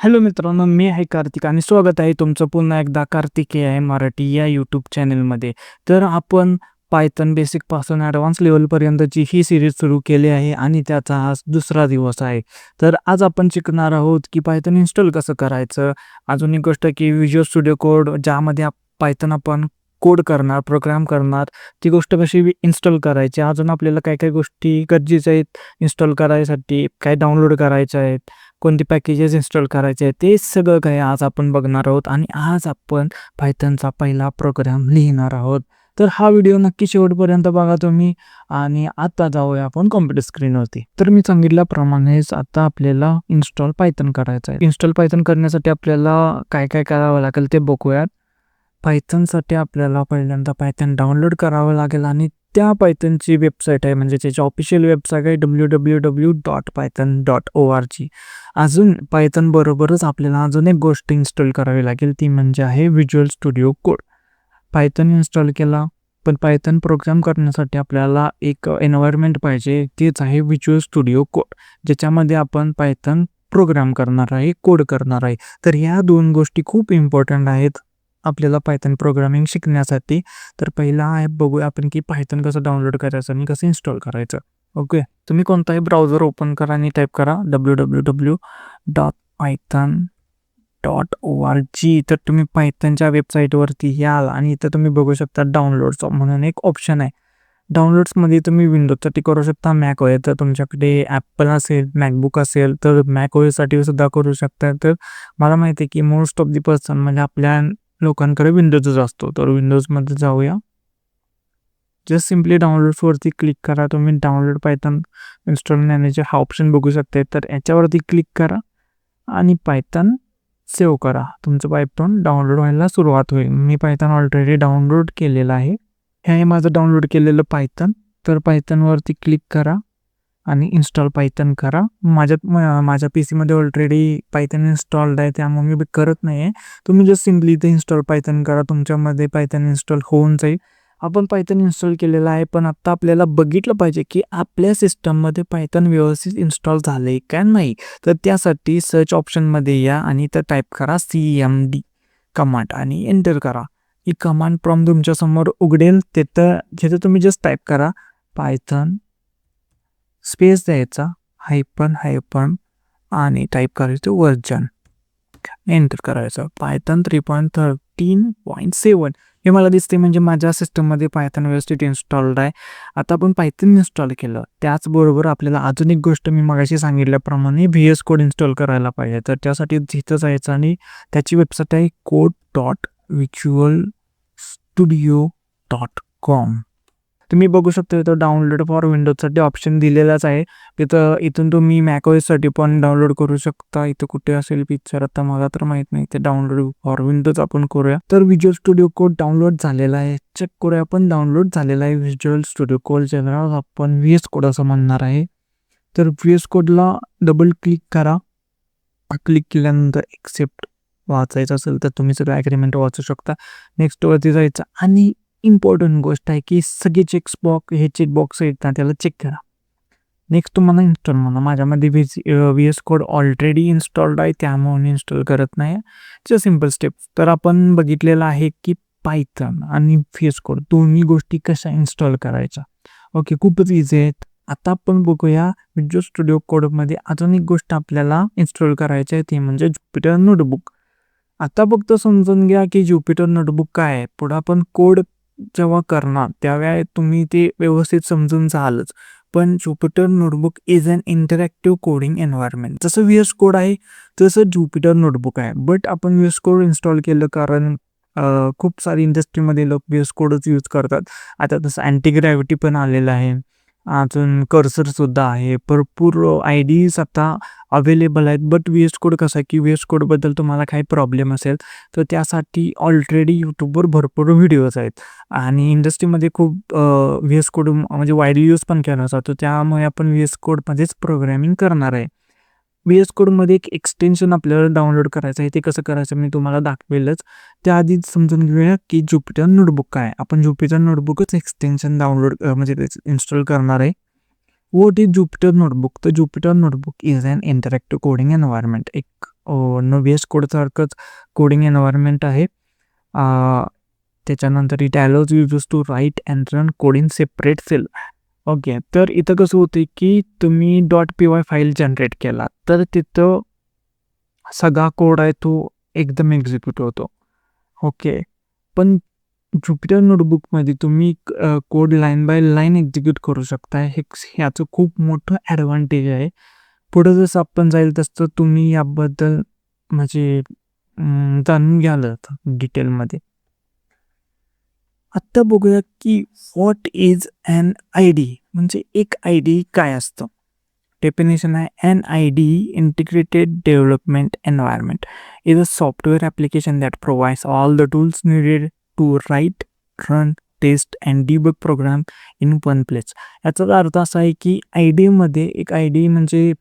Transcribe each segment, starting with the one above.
Hello मित्रांनो, मी आहे कार्तिक आणि स्वागत आहे तुमचं पुन्हा एकदा कार्तिक AI मराठी या यूट्यूब चॅनलमध्ये. तर आपण पायथन बेसिकपासून ॲडव्हान्स लेव्हलपर्यंतची ही सीरीज सुरू केली आहे आणि त्याचा आज दुसरा दिवस आहे. तर आज आपण शिकणार आहोत की पायथन इन्स्टॉल कसं करायचं. अजून एक गोष्ट की व्हिज्युअल स्टुडिओ कोड ज्यामध्ये पायथन आपण कोड करणार, प्रोग्राम करणार, ती गोष्ट कशी इन्स्टॉल करायची. अजून आपल्याला काय गोष्टी गरजेच्या आहेत इन्स्टॉल करायसाठी, काय डाउनलोड करायच्या आहेत, कोणती पॅकेजेस इन्स्टॉल करायचे आहेत, ते सगळं काही आज आपण बघणार आहोत आणि आज आपण पायथनचा पहिला प्रोग्राम लिहिणार आहोत. तर हा व्हिडिओ नक्की शेवटपर्यंत बघा तुम्ही आणि आता जाऊया आपण कॉम्प्युटर स्क्रीनवरती. तर मी सांगितल्याप्रमाणेच आता आपल्याला इन्स्टॉल पायथन करायचं आहे. इन्स्टॉल पायथन करण्यासाठी आपल्याला काय काय करावं लागेल ते बघूयात. पायथनसाठी आपल्याला पहिल्यांदा पायथन डाउनलोड करावं लागेल आणि त्या पायथनची वेबसाईट आहे, म्हणजे त्याची ऑफिशियल वेबसाईट आहे www.python.org. अजून पायथन बरोबरच आपल्याला अजून एक गोष्ट इन्स्टॉल करावी लागेल, ती म्हणजे आहे visual studio code. Python install केला, पण पायथन प्रोग्राम करण्यासाठी आपल्याला एक एन्व्हायरमेंट पाहिजे, तेच आहे व्हिज्युअल स्टुडिओ कोड, ज्याच्यामध्ये आपण पायथन प्रोग्राम करणार आहे, कोड करणार आहे. तर ह्या दोन गोष्टी खूप इम्पॉर्टंट आहेत आपल्याला पायथन प्रोग्रामिंग शिकण्यासाठी. तर पहिला ॲप बघूया आपण की पायथन कसं डाउनलोड करायचं आणि कसं इन्स्टॉल करायचं. ओके, तुम्ही कोणताही ब्राउझर ओपन करा आणि टाईप करा www.python.org. तर तुम्ही पायथनच्या वेबसाईटवरती याल आणि इथं तुम्ही बघू शकता डाउनलोड्स म्हणून एक ऑप्शन आहे. डाउनलोड्समध्ये तुम्ही विंडोजसाठी करू शकता, मॅक OS तर तुमच्याकडे ॲपल असेल, मॅकबुक असेल तर मॅक OSसाठी सुद्धा करू शकता. तर मला माहिती आहे की मोस्ट ऑफ दी पर्सन म्हणजे आपल्या लोकांकडे विंडोजच असतो. तर विंडोजमध्ये जाऊया. जस्ट सिम्पली डाउनलोड्सवरती क्लिक करा. तुम्ही डाउनलोड पायथन इन्स्टॉल मॅनेजर हा ऑप्शन बघू शकता. तर याच्यावरती क्लिक करा आणि पायथन सेव्ह करा. तुमचं पायथन डाउनलोड व्हायला सुरुवात होईल. मी पायथन ऑलरेडी डाउनलोड केलेलं आहे. हे आहे माझं डाउनलोड केलेलं पायथन. तर पायथनवरती क्लिक करा आणि इन्स्टॉल पायथन करा. माझ्या PCमध्ये ऑलरेडी पायथन इन्स्टॉल्ड आहे, त्यामुळे मी करत नाही आहे. तुम्ही जस्ट सिम्पली इथे इन्स्टॉल पायथन करा, तुमच्यामध्ये पायथन इन्स्टॉल होऊन जाईल. आपण पायथन इन्स्टॉल केलेलं आहे, पण आत्ता आपल्याला बघितलं पाहिजे की आपल्या सिस्टममध्ये पायथन व्यवस्थित इन्स्टॉल झालं आहे का नाही. तर त्यासाठी सर्च ऑप्शनमध्ये या आणि इथं टाईप करा CMD कमांड आणि एंटर करा. ही कमांड प्रॉम्प्ट तुमच्यासमोर उघडेल. तिथं तुम्ही जस्ट टाईप करा पायथन स्पेस द्यायचा, हायफन आणि टाईप करायचं व्हर्जन, एंटर करायचं. पायथन 3.13.7 हे मला दिसते, म्हणजे माझ्या सिस्टममध्ये पायथन व्यवस्थित इन्स्टॉल्ड आहे. आता आपण पायथन इन्स्टॉल केलं, त्याचबरोबर आपल्याला अजून एक गोष्ट मी मगाशी सांगितल्याप्रमाणे VS कोड इन्स्टॉल करायला पाहिजे. तर त्यासाठी तिथं जायचं आणि त्याची वेबसाईट आहे code.visualstudio.com. तुम्ही बघू शकता इथं डाउनलोड फॉर विंडोजसाठी ऑप्शन दिलेलाच आहे. इथून तुम्ही मॅक OSसाठी पण डाउनलोड करू शकता. इथं कुठे असेल पिक्चर आता मला तर माहीत नाही. ते डाउनलोड फॉर विंडोज आपण करूया. तर व्हिज्युअल स्टुडिओ कोड डाउनलोड झालेला आहे. चेक करूया आपण. डाउनलोड झालेला आहे व्हिज्युअल स्टुडिओ कोड, ज्याला आपण VS कोड असं म्हणणार आहे. तर VS कोडला डबल क्लिक करा. क्लिक केल्यानंतर एक्सेप्ट वाचायचं असेल तर तुम्ही सगळं ॲग्रीमेंट वाचू शकता. नेक्स्टवरती जायचं आणि इम्पॉर्टंट गोष्ट आहे की सगळे चेकबॉक्स आहेत ना, त्याला चेक करा. नेक्स्ट तुम्हाला इन्स्टॉल म्हणा. माझ्यामध्ये VS कोड ऑलरेडी इन्स्टॉल्ड आहे, त्यामुळे मी इन्स्टॉल करत नाही. Just simple steps. तर आपण बघितलेलं आहे की पायथन आणि VS कोड दोन्ही गोष्टी कशा इन्स्टॉल करायच्या. ओके, खूपच इझी आहेत. आता आपण बघूया व्हिज्युअल स्टुडिओ कोडमध्ये अजून एक गोष्ट आपल्याला इन्स्टॉल करायची आहे, ती म्हणजे ज्युपिटर नोटबुक. आता फक्त समजून घ्या की ज्युपिटर नोटबुक काय आहे. पुढं आपण कोड जेव्हा करणार त्यावेळी तुम्ही ते व्यवस्थित समजून जालच. पण Jupyter notebook is an interactive coding environment. जसं VS कोड आहे तसं ज्युपिटर नोटबुक आहे. बट आपण VS कोड इन्स्टॉल केलं कारण खूप सारी इंडस्ट्रीमध्ये लोक VS कोडच यूज करतात. आता तसं अँटीग्रॅव्हिटी पण आलेलं आहे, अजून कर्सरसुद्धा आहे, भरपूर IDEs आता अवेलेबल आहेत. बट VS कोड कसं आहे की VS कोडबद्दल तुम्हाला काही प्रॉब्लेम असेल तर त्यासाठी ऑलरेडी यूट्यूबवर भरपूर व्हिडिओज आहेत आणि इंडस्ट्रीमध्ये खूप VS कोड म्हणजे वाईडली यूज पण केला जातो. त्यामुळे आपण VS कोडमध्येच प्रोग्रॅमिंग करणार आहे. VS कोडमध्ये एक एक्सटेन्शन आपल्याला डाउनलोड करायचं आहे. ते कसं करायचं मी तुम्हाला दाखवेलच. त्याआधीच समजून घेऊया की ज्युपिटर नोटबुक काय आहे. आपण ज्युपिटर नोटबुकच एक्सटेन्शन डाउनलोड म्हणजे इन्स्टॉल करणार आहे. What is Jupyter notebook? तर Jupyter notebook is an interactive coding environment. एक नो VS कोडसारखंच कोडिंग एन्व्हायरमेंट आहे. त्याच्यानंतर it allows users to write and run code in separate cell. Okay, तर इथं कसं होतं की तुम्ही .py फाईल जनरेट केला तर तिथं सगळा कोड आहे तो एकदम एक्झिक्यूट होतो. ओके, पण ज्युपिटर नोटबुकमध्ये तुम्ही code line by line execute करू शकता. ह्याचं खूप मोठं ॲडव्हान्टेज आहे. पुढं जसं आपण जाईल तसं तुम्ही याबद्दल म्हणजे जाणून घ्याल डिटेलमध्ये. आत्ता बघूया की what is an I D, म्हणजे एक आय डी काय असतं. डेफिनेशन आहे, an I D integrated development environment is a software application that provides all the tools needed to write, run, test and debug program in one place. याचा अर्थ असा आहे की आय डीमध्ये एक आय डी म्हणजे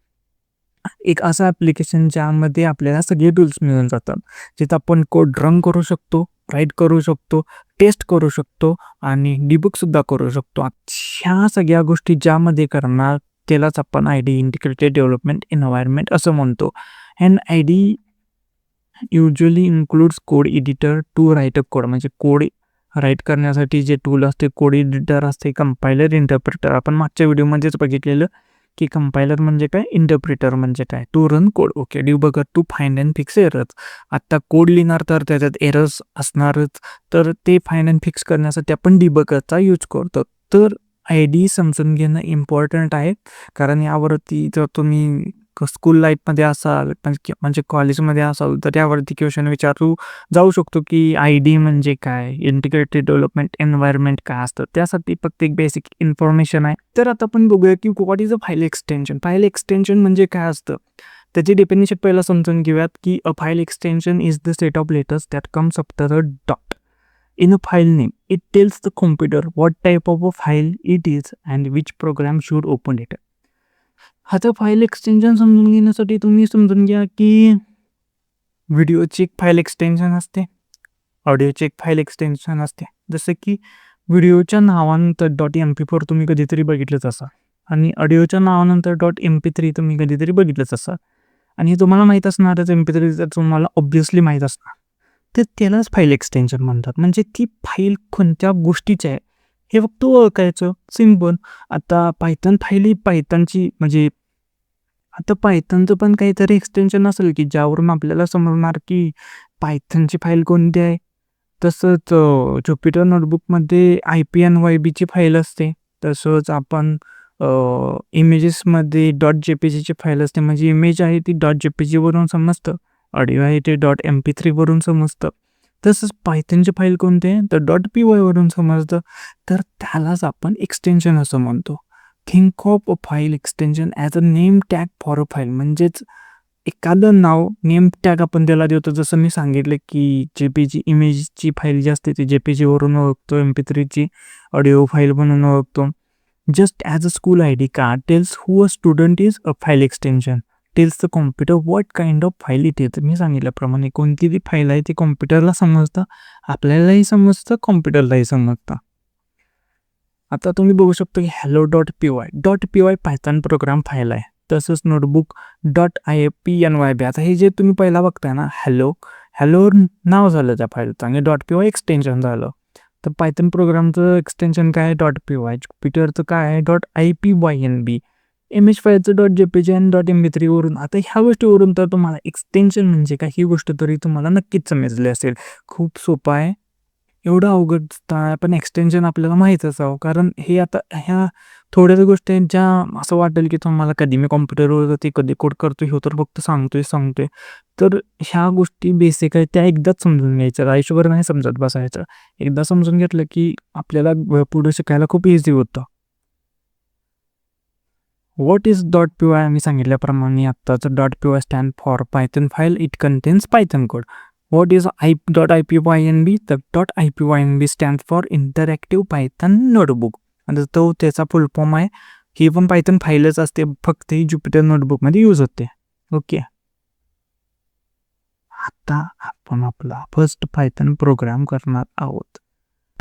एक असं ॲप्लिकेशन ज्यामध्ये आपल्याला सगळे टूल्स मिळून जातात, जिथं आपण कोड रन करू शकतो, राईट करू शकतो, टेस्ट करू शकतो आणि डिबगसुद्धा करू शकतो. ह्या सगळ्या गोष्टी ज्यामध्ये करणार त्यालाच आपण I D integrated development environment असं म्हणतो. And I D usually includes code editor to write a code, म्हणजे कोड राईट करण्यासाठी जे टूल असते, कोड एडिटर असते, कंपायलर, इंटरप्रिटर. आपण मागच्या व्हिडिओमध्येच बघितलेलं की कंपायलर म्हणजे काय, इंटरप्रिटर म्हणजे काय, to run code. Okay, debugger to find and fix errors. आत्ता कोड लिहिणार तर त्याच्यात एरर्स असणारच, तर ते फाइंड अँड फिक्स करण्यासाठी आपण डिबगरचा यूज करतो. तर आय डी समजून घेणं इम्पॉर्टंट आहे, कारण यावरती जर तुम्ही स्कूल लाईफमध्ये असाल म्हणजे कॉलेजमध्ये असाल तर यावरती क्वेश्चन विचारू जाऊ शकतो की आय डी म्हणजे काय, इंटिग्रेटेड डेव्हलपमेंट एन्व्हायरमेंट काय असतं. त्यासाठी फक्त एक बेसिक इन्फॉर्मेशन आहे. तर आता आपण बघूया की what is a file extension. File extension म्हणजे काय असतं, त्याची डेफिनेशन पहिला समजून घेऊयात की a file extension is the set of letters that comes after a dot in a file name. It tells the computer what type of a file it is and which program should open it. आता file extension समजून घेण्यासाठी तुम्ही समजून घ्या की व्हिडिओची एक file extension असते, ऑडिओची एक फाईल एक्सटेन्शन असते. जसं की व्हिडिओच्या नावानंतर .mp4 तुम्ही कधीतरी बघितलंच असाल आणि ऑडिओच्या नावानंतर .mp3 तुम्ही कधीतरी बघितलंच असाल आणि तुम्हाला माहीत असणारच MP3 तर तुम्हाला ऑब्व्हियसली माहीत असणार. तर त्यालाच फाईल एक्सटेन्शन म्हणतात. म्हणजे ती फाईल कोणत्या गोष्टीची आहे हे फक्त ओळखायचं, सिम्पल. आता पायथन फाईल ही पायथनची म्हणजे आता पायथनचं पण काहीतरी एक्सटेन्शन असेल की ज्यावरून आपल्याला समजणार की पायथनची फाईल कोणती आहे. तसंच ज्युपिटर नोटबुकमध्ये IPNYBची फाईल असते. तसंच आपण इमेजेसमध्ये .jpgची फाईल असते, म्हणजे इमेज आहे ती .jpgवरून समजतं, ऑडिओ आहे ते .mp3 वरून समजतं. तसंच पायथनची फाईल कोणती आहे तर .py वरून समजतं. तर त्यालाच आपण एक्सटेन्शन असं म्हणतो. Think of a file extension as a name tag for a file, म्हणजेच एखादं नाव नेम टॅग आपण त्याला देतो. जसं मी सांगितलं की JPG इमेजची फाईल जी असते ती JPGवरून ओळखतो, MP3ची ऑडिओ फाईल म्हणून ओळखतो. Just as a school I D card tells who a student is a file extension tells the computer what kind of file it is. मी सांगितल्याप्रमाणे कोणती ती फाईल आहे ती कॉम्प्युटरला समजतं, आपल्यालाही समजतं, कॉम्प्युटरलाही समजतं. आता तुम्ही बघू शकता की hello.py पायथन प्रोग्राम फाईल आहे. तसंच नोटबुक .ipynb. आता हे जे तुम्ही पहिला बघताय ना, हॅलो नाव झालं त्या फाईलचं आणि .py एक्सटेन्शन झालं. तर पायथन प्रोग्रामचं एक्सटेन्शन काय आहे .py, ज्युपिटरचं काय आहे .ipynb, इमेज फाईलचं .jpg आणि .mp3 वरून. आता ह्या गोष्टीवरून तर तुम्हाला एक्सटेन्शन म्हणजे काय ही गोष्ट तरी तुम्हाला नक्कीच समजली असेल. खूप सोपं आहे, एवढं अवघड आहे, पण एक्सटेन्शन आपल्याला माहीत असावं, कारण हे आता ह्या थोड्याच गोष्टी आहेत ज्या असं वाटेल की तुम्हाला कधी मी कॉम्प्युटरवर ते कधी कोड करतो हे तर फक्त सांगतोय. तर ह्या गोष्टी बेसिक आहेत, त्या एकदाच समजून घ्यायचं, आयुष्यभर नाही समजत बसायचं. एकदा समजून घेतलं की आपल्याला पुढे शिकायला खूप इझी होतं. व्हॉट इज .py आम्ही सांगितल्याप्रमाणे आत्ताचं .py stand for Python file, it contains Python code. What is .ipynb? तर .ipynb stands for interactive Python notebook. आणि तो त्याचा फुल फॉर्म आहे. ही पण पायथन फाईलच असते, फक्त ही ज्युपिटर नोटबुकमध्ये यूज होते. ओके, आता आपण आपला फर्स्ट पायथन प्रोग्राम करणार आहोत.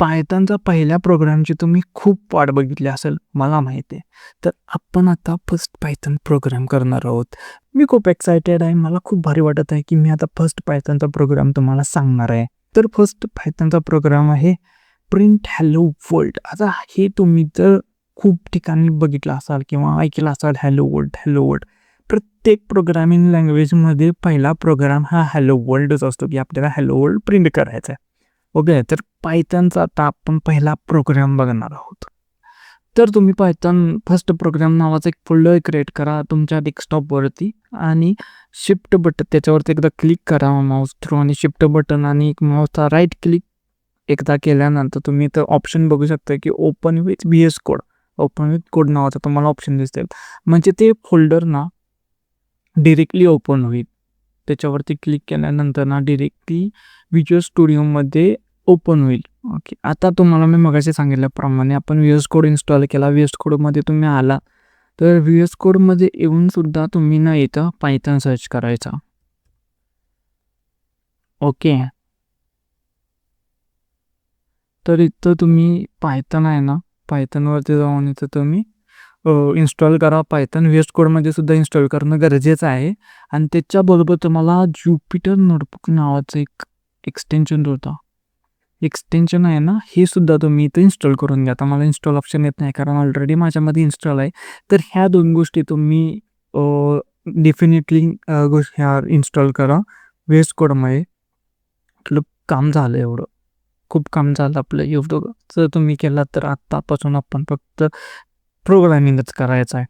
पायथॉनचा पहिल्या प्रोग्रामची तुम्ही खूप वाट बघितली असेल, मला माहिती आहे. तर आपण आता फर्स्ट पायथॉन प्रोग्राम करणार आहोत. मी खूप एक्सायटेड आहे. मला खूप भारी वाटत आहे, की मी आता फर्स्ट पायथॉनचा प्रोग्राम तुम्हाला सांगणार आहे. तर फर्स्ट पायथॉनचा प्रोग्राम आहे प्रिंट हॅलो वर्ल्ड. आता हे तुम्ही जर खूप ठिकाणी बघितलं असाल किंवा ऐकलं असाल हॅलो वर्ल्ड, हॅलो वर्ल्ड. प्रत्येक प्रोग्रामिंग लँग्वेजमध्ये पहिला प्रोग्राम हा हॅलो वर्ल्डच असतो, की आपल्याला हॅलो वर्ल्ड प्रिंट करायचा आहे. ओके, तर पायथॉनचा आता आपण पहिला प्रोग्राम बघणार आहोत. तर तुम्ही पायथॉन फर्स्ट प्रोग्राम नावाचा एक फोल्डर क्रिएट करा तुमच्या डेस्कटॉपवरती आणि शिफ्ट बटन त्याच्यावरती एकदा क्लिक करा माऊस थ्रू आणि शिफ्ट बटन आणि माऊसचा राईट क्लिक एकदा केल्यानंतर तुम्ही इथं ऑप्शन बघू शकता, की open with VS code. Open with code नावाचा तुम्हाला ऑप्शन दिसेल. म्हणजे ते फोल्डर ना डिरेक्टली ओपन होईल. त्याच्यावरती क्लिक केल्यानंतर ना डिरेक्टली व्हिज्युअल स्टुडिओमध्ये ओपन होईल. ओके, आता तुम्हाला मी मगाशी सांगितल्याप्रमाणे आपण VS कोड इन्स्टॉल केला. VS कोडमध्ये तुम्ही आला तर VS कोडमध्ये येऊन सुद्धा तुम्ही ना इथं पायथॉन सर्च करायचा. ओके, तर इथं तुम्ही पायथॉन आहे ना, पायथॉनवरती जाऊन इथं तुम्ही इन्स्टॉल करा. पायथॉन VS कोडमध्ये सुद्धा इन्स्टॉल करणं गरजेचं आहे आणि त्याच्याबरोबर तुम्हाला ज्युपिटर नोटबुक नावाचं एक एक्सटेन्शन होता. एक्सटेन्शन आहे ना, हे सुद्धा तुम्ही इथं इन्स्टॉल करून घ्या. आता मला इन्स्टॉल ऑप्शन येत नाही कारण ऑलरेडी माझ्यामध्ये इन्स्टॉल आहे. तर ह्या 2 गोष्टी तुम्ही डेफिनेटली ह्या इन्स्टॉल करा VS कोडमध्ये. आपलं काम झालं एवढं. खूप काम झालं आपलं एवढं जर तुम्ही केलं तर आत्तापासून आपण फक्त प्रोग्रामिंगच करायचं आहे.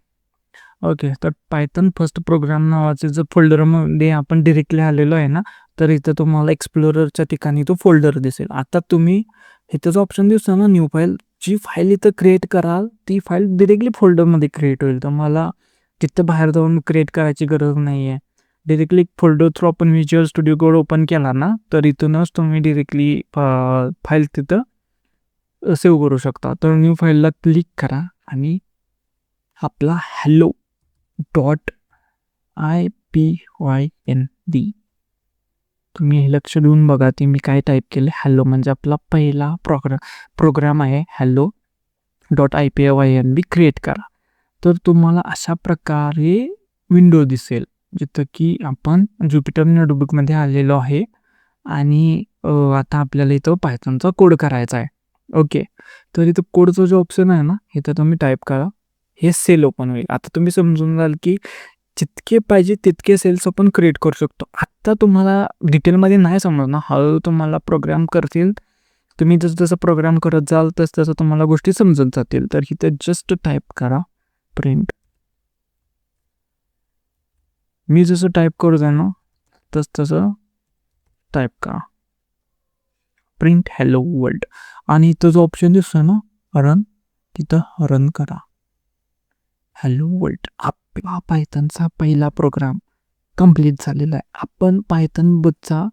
ओके, तर पायथॉन फर्स्ट प्रोग्राम नावाचे जर फोल्डरमध्ये आपण डिरेक्टली आलेलो आहे ना, तर इथं तुम्हाला एक्सप्लोररच्या ठिकाणी तो फोल्डर दिसेल. आता तुम्ही इथं जो ऑप्शन दिसतो ना न्यू फाईल, जी फाईल इथं क्रिएट कराल ती फाईल डिरेक्टली फोल्डरमध्ये क्रिएट होईल. तुम्हाला तिथं बाहेर जाऊन क्रिएट करायची गरज नाही आहे. डिरेक्टली फोल्डर थ्रू आपण व्हिज्युअल स्टुडिओ कोड ओपन केला ना, तर इथूनच तुम्ही डिरेक्टली फाईल तिथं सेव्ह करू शकता. तर न्यू फाईलला क्लिक करा आणि आपला हॅलो .ipynd तुम्ही हे लक्ष देऊन बघा ते मी काय टाईप केलं. हॅलो म्हणजे आपला पहिला प्रोग्राम आहे. हॅलो .ipynd क्रिएट करा. तर तुम्हाला अशा प्रकारे विंडो दिसेल जिथं की आपण ज्युपिटर नोटबुकमध्ये आलेलो आहे आणि आता आपल्याला इथं पायथॉनचा कोड करायचा आहे. ओके, तर इथं कोडचा जो ऑप्शन आहे ना, इथं तुम्ही टाईप करा. हे सेल ओपन होईल. आता तुम्ही समजून जाल की जितके पाहिजे तितके सेल्स आपण क्रिएट करू शकतो. आत्ता तुम्हाला डिटेलमध्ये नाही समजणार. हळूहळू तुम्हाला प्रोग्राम करतील. तुम्ही जसं प्रोग्राम करत जाल तसं तुम्हाला गोष्टी समजत जातील. तर इथं जस्ट टाईप करा प्रिंट. मी जसं टाईप करत आहे ना तसं टाईप करा प्रिंट हॅलो वर्ल्ड आणि इथं जो ऑप्शन दिसतो ना रन, तिथं रन करा. हॅलो वर्ल्ड आपला पायथॉनचा पहिला प्रोग्राम कंप्लीट झालेला आहे. आपण पायथॉन बसचा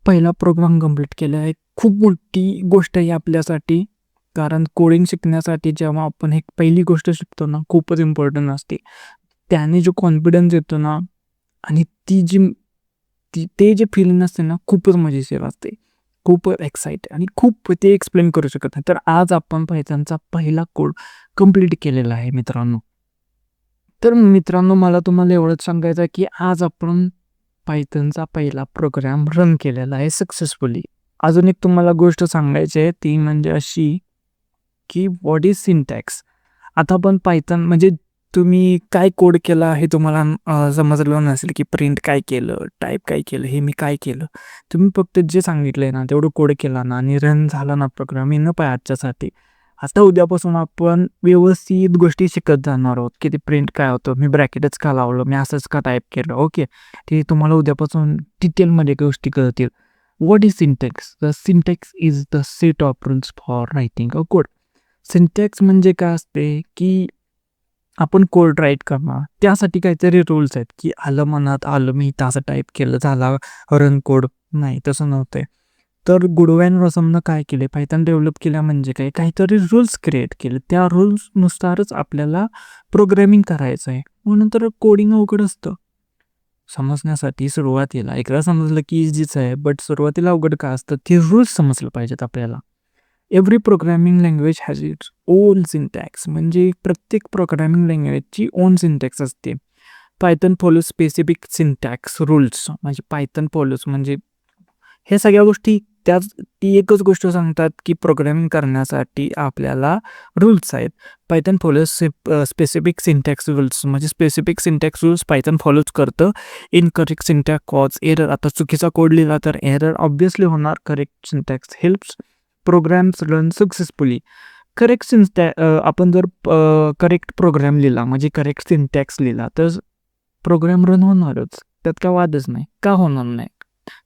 पहिला प्रोग्राम कंप्लीट केला आहे. खूप मोठी गोष्ट आहे आपल्यासाठी कारण कोडिंग शिकण्यासाठी जेव्हा आपण एक पहिली गोष्ट शिकतो ना खूपच इम्पॉर्टंट असते. त्याने जो कॉन्फिडन्स येतो ना आणि ते जे फीलिंग असते ना खूपच मजेशीर असते. खूप एक्साइट आणि खूप ते एक्सप्लेन करू शकत नाही. तर आज आपण पायथॉनचा पहिला कोड कंप्लीट केलेला आहे मित्रांनो. तर मित्रांनो मला तुम्हाला एवढंच सांगायचं आहे की आज आपण पायथॉनचा पहिला प्रोग्राम रन केलेला आहे सक्सेसफुली. अजून एक तुम्हाला गोष्ट सांगायची आहे ती म्हणजे अशी की व्हॉट इज सिंटॅक्स. आता आपण पायथॉन म्हणजे तुम्ही काय कोड केला हे तुम्हाला समजलं नसेल की प्रिंट काय केलं, टाईप काय केलं, हे मी काय केलं. तुम्ही फक्त जे सांगितलं आहे ना तेवढं कोड केला ना आणि रन झाला ना प्रोग्राम न पाय आजच्यासाठी. आता उद्यापासून आपण व्यवस्थित गोष्टी शिकत जाणार आहोत की ते प्रिंट काय होतं, मी ब्रॅकेटच का लावलं, मी असंच का टाईप केलं. ओके, ते तुम्हाला उद्यापासून डिटेलमध्ये गोष्टी कळतील. What is syntax? The syntax is the set of rules for writing a code. Syntax म्हणजे काय असते की आपण कोड राईट करणं त्यासाठी काहीतरी रूल्स आहेत की आलं मनात आलं मी असं टाईप केलं झाला रन कोड. नाही, तसं नव्हतं. तर गुडवॅन रसमनं काय केले, पायथॉन डेव्हलप केल्या म्हणजे काय काहीतरी रूल्स क्रिएट केले. त्या रूल्सनुसारच आपल्याला प्रोग्रॅमिंग करायचं आहे. म्हणून तर कोडिंग अवघड असतं समजण्यासाठी. सुरुवातीला एकदा समजलं की इझीच आहे, बट सुरुवातीला अवघड का असतं ते रूल्स समजलं पाहिजेत आपल्याला. Every programming language has its own syntax, म्हणजे प्रत्येक प्रोग्रॅमिंग लँग्वेजची ओन सिंटॅक्स असते. Python follows specific syntax rules, म्हणजे पायथन फॉलोज म्हणजे हे सगळ्या गोष्टी ती एकच गोष्ट सांगतात की प्रोग्रॅमिंग करण्यासाठी आपल्याला रूल्स आहेत. Python follows specific syntax rules, म्हणजे specific syntax rules Python follows करतं. इनकरेक्ट सिंटॅक्स कॉज एरर, आता चुकीचा कोड लिहिला तर एरर ऑब्वियसली होणार. Correct syntax helps programs run successfully. Correct आपण जर करेक्ट प्रोग्रॅम लिहिला म्हणजे करेक्ट सिंटॅक्स लिहिला तर प्रोग्रॅम रन होणारच, त्यात काय वादच नाही. का होणार नाही?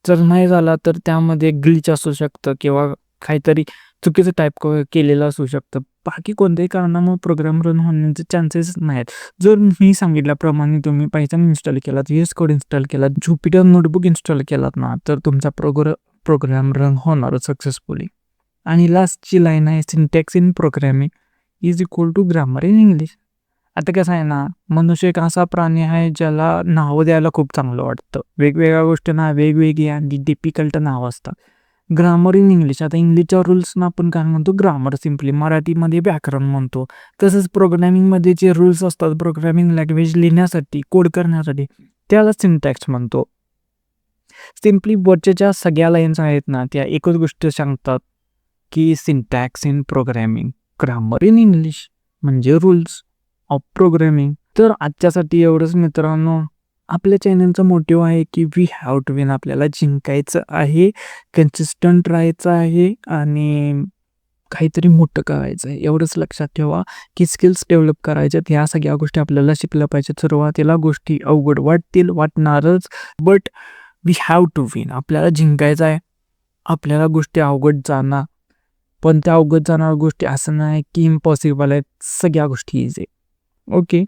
जर नाही झाला तर त्यामध्ये ग्लिच असू शकतं किंवा काहीतरी चुकीचं टाईप केलेलं असू शकतं. बाकी कोणत्याही कारणामुळे प्रोग्राम रन होण्याचे चान्सेस नाहीत. जर मी सांगितल्याप्रमाणे तुम्ही पायथन इन्स्टॉल केलात, VS कोड इन्स्टॉल केलात, ज्युपिटर नोटबुक इन्स्टॉल केलात ना, तर तुमचा प्रोग्राम रन होणारच सक्सेसफुली. आणि लास्टची लाईन आहे, syntax in programming is equal to grammar in English. आता कसं आहे ना, मनुष्य एक असा प्राणी आहे ज्याला नावं द्यायला खूप चांगलं वाटतं. वेगवेगळ्या गोष्टींना वेगवेगळी आणि डिफिकल्ट नावं असतात. ग्रामर इन इंग्लिश, आता इंग्लिशच्या रूल्सना आपण काय म्हणतो? ग्रामर. सिम्पली मराठीमध्ये व्याकरण म्हणतो. तसंच प्रोग्रॅमिंगमध्ये जे रूल्स असतात प्रोग्रॅमिंग लँग्वेज लिहिण्यासाठी, कोड करण्यासाठी, त्याला सिंटॅक्स म्हणतो. सिम्पली वरच्या ज्या सगळ्या लाईन्स आहेत ना, त्या एकच गोष्ट सांगतात की syntax in programming, grammar in English म्हणजे रूल्स ऑफ प्रोग्रॅमिंग. तर आजच्यासाठी एवढंच मित्रांनो. आपल्या चॅनलचा मोटिव्ह आहे की वी हॅव टू विन, आपल्याला जिंकायचं आहे, कन्सिस्टंट राहायचं आहे आणि काहीतरी मोठं करायचं आहे. एवढंच लक्षात ठेवा की स्किल्स डेव्हलप करायच्यात. ह्या सगळ्या गोष्टी आपल्याला शिकल्या पाहिजेत. सुरुवातीला गोष्टी अवघड वाटणारच, but we have to win. आपल्याला जिंकायचं आहे. आपल्याला गोष्टी अवघड जाणार, पण त्या अवघड जाणाऱ्या गोष्टी असं नाही की इम्पॉसिबल आहेत. सगळ्या गोष्टी इझी. ओके.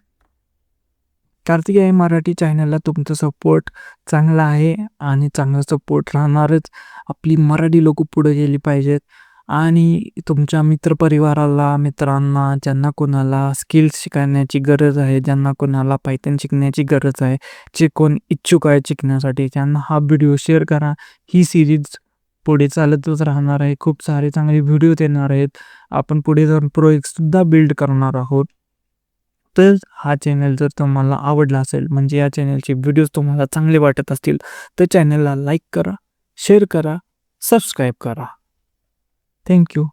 कार्तिकेय मराठी चॅनलला तुमचा सपोर्ट चांगला आहे आणि चांगला सपोर्ट राहणारच. आपली मराठी लोक पुढे गेली पाहिजेत आणि तुमच्या मित्रपरिवाराला, मित्रांना, ज्यांना कोणाला स्किल्स शिकण्याची गरज आहे, ज्यांना कोणाला पायथन शिकण्याची गरज आहे, जे कोण इच्छुक आहे शिकण्यासाठी, त्यांना हा व्हिडिओ शेअर करा. ही सिरीज पुढे चालतच राहणार आहे. खूप सारे चांगले व्हिडिओ येणार आहेत. आपण पुढे जाऊन प्रोजेक्टसुद्धा बिल्ड करणार आहोत. तर हा चॅनल जर तुम्हाला आवडला असेल, म्हणजे या चॅनलचे व्हिडिओज तुम्हाला चांगले वाटत असतील, तर चॅनलला लाईक करा, शेअर करा, सबस्क्राईब करा. थँक्यू.